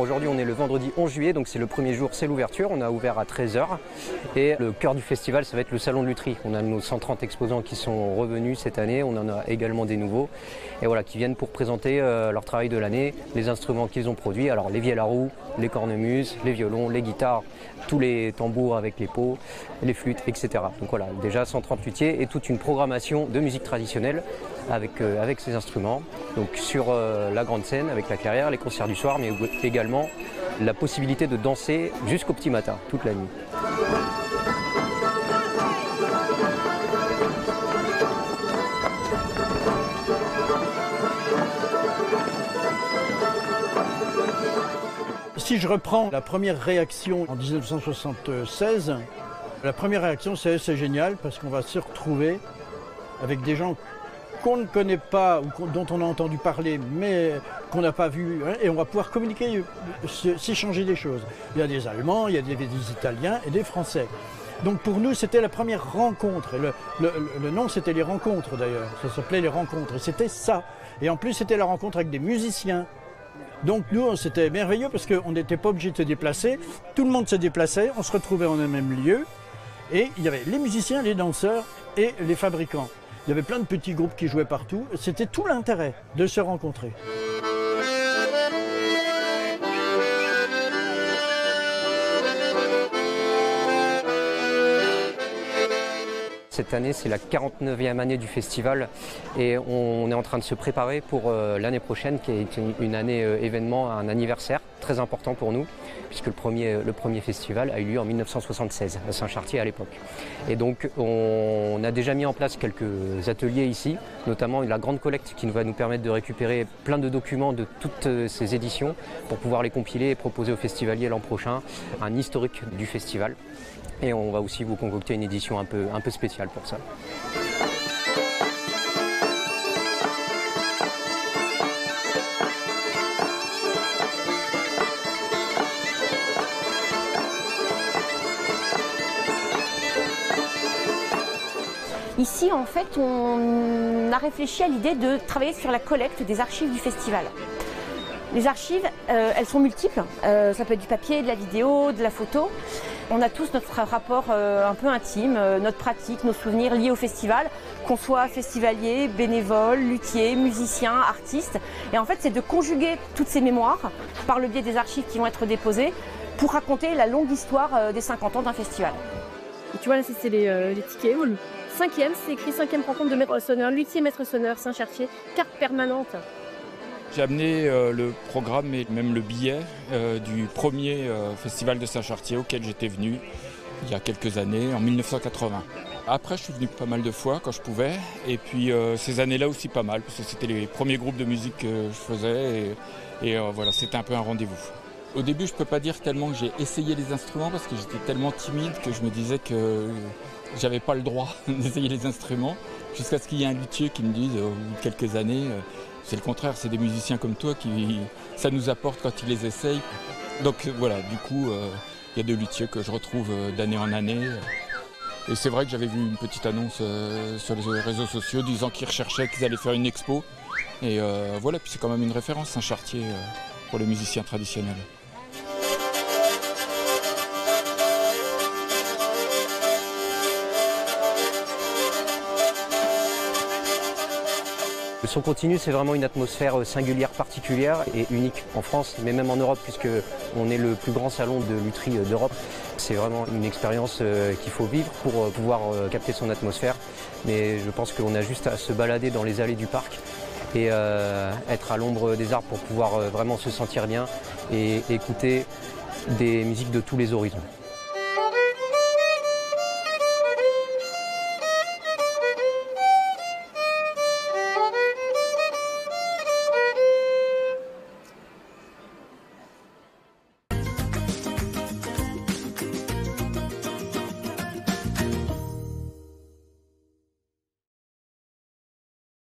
Aujourd'hui, on est le vendredi 11 juillet, donc c'est le premier jour, c'est l'ouverture. On a ouvert à 13 h. Et le cœur du festival, ça va être le Salon de Lutry. On a nos 130 exposants qui sont revenus cette année. On en a également des nouveaux. Et voilà, qui viennent pour présenter leur travail de l'année, les instruments qu'ils ont produits. Alors, les vielles à roue, les cornemuses, les violons, les guitares, tous les tambours avec les pots, les flûtes, etc. Donc voilà, déjà 130 luthiers et toute une programmation de musique traditionnelle avec ces instruments. Donc sur la grande scène avec la clairière, les concerts du soir, mais également la possibilité de danser jusqu'au petit matin, toute la nuit. Si je reprends la première réaction en 1976, la première réaction c'est génial parce qu'on va se retrouver avec des gens qu'on ne connaît pas ou dont on a entendu parler mais qu'on n'a pas vu, hein, et on va pouvoir communiquer, s'échanger des choses. Il y a des Allemands, il y a des Italiens et des Français. Donc pour nous c'était la première rencontre. Le nom c'était les rencontres d'ailleurs, ça s'appelait les rencontres et c'était ça. Et en plus c'était la rencontre avec des musiciens. Donc nous, c'était merveilleux parce qu'on n'était pas obligé de se déplacer. Tout le monde se déplaçait, on se retrouvait en un même lieu. Et il y avait les musiciens, les danseurs et les fabricants. Il y avait plein de petits groupes qui jouaient partout. C'était tout l'intérêt de se rencontrer. Cette année, c'est la 49e année du festival et on est en train de se préparer pour l'année prochaine qui est une année événement, un anniversaire très important pour nous puisque le premier festival a eu lieu en 1976 à Saint-Chartier à l'époque. Et donc on a déjà mis en place quelques ateliers ici, notamment la grande collecte qui va nous permettre de récupérer plein de documents de toutes ces éditions pour pouvoir les compiler et proposer aux festivaliers l'an prochain un historique du festival. Et on va aussi vous concocter une édition un peu spéciale pour ça. Ici, en fait, on a réfléchi à l'idée de travailler sur la collecte des archives du festival. Les archives, elles sont multiples. Ça peut être du papier, de la vidéo, de la photo. On a tous notre rapport un peu intime, notre pratique, nos souvenirs liés au festival, qu'on soit festivalier, bénévole, luthier, musicien, artiste. Et en fait, c'est de conjuguer toutes ces mémoires par le biais des archives qui vont être déposées pour raconter la longue histoire des 50 ans d'un festival. Et tu vois, là, c'est les tickets. Le 5e, c'est écrit 5e rencontre de maître sonneur, luthier maître sonneur, Saint-Chartier, carte permanente. J'ai amené le programme et même le billet du premier festival de Saint-Chartier auquel j'étais venu il y a quelques années, en 1980. Après, je suis venu pas mal de fois quand je pouvais. Et puis ces années-là aussi pas mal, parce que c'était les premiers groupes de musique que je faisais. Et voilà, c'était un peu un rendez-vous. Au début, je ne peux pas dire tellement que j'ai essayé les instruments, parce que j'étais tellement timide que je me disais que j'avais pas le droit d'essayer les instruments. Jusqu'à ce qu'il y ait un luthier qui me dise, au bout de quelques années, c'est le contraire, c'est des musiciens comme toi qui ça nous apporte quand ils les essayent. Donc voilà, du coup, il y a des luthiers que je retrouve d'année en année. Et c'est vrai que j'avais vu une petite annonce sur les réseaux sociaux disant qu'ils recherchaient, qu'ils allaient faire une expo. Et voilà, puis c'est quand même une référence, Saint-Chartier, pour les musiciens traditionnels. Le son continu, c'est vraiment une atmosphère singulière, particulière et unique en France, mais même en Europe, puisqu'on est le plus grand salon de lutherie d'Europe. C'est vraiment une expérience qu'il faut vivre pour pouvoir capter son atmosphère. Mais je pense qu'on a juste à se balader dans les allées du parc et être à l'ombre des arbres pour pouvoir vraiment se sentir bien et écouter des musiques de tous les horizons.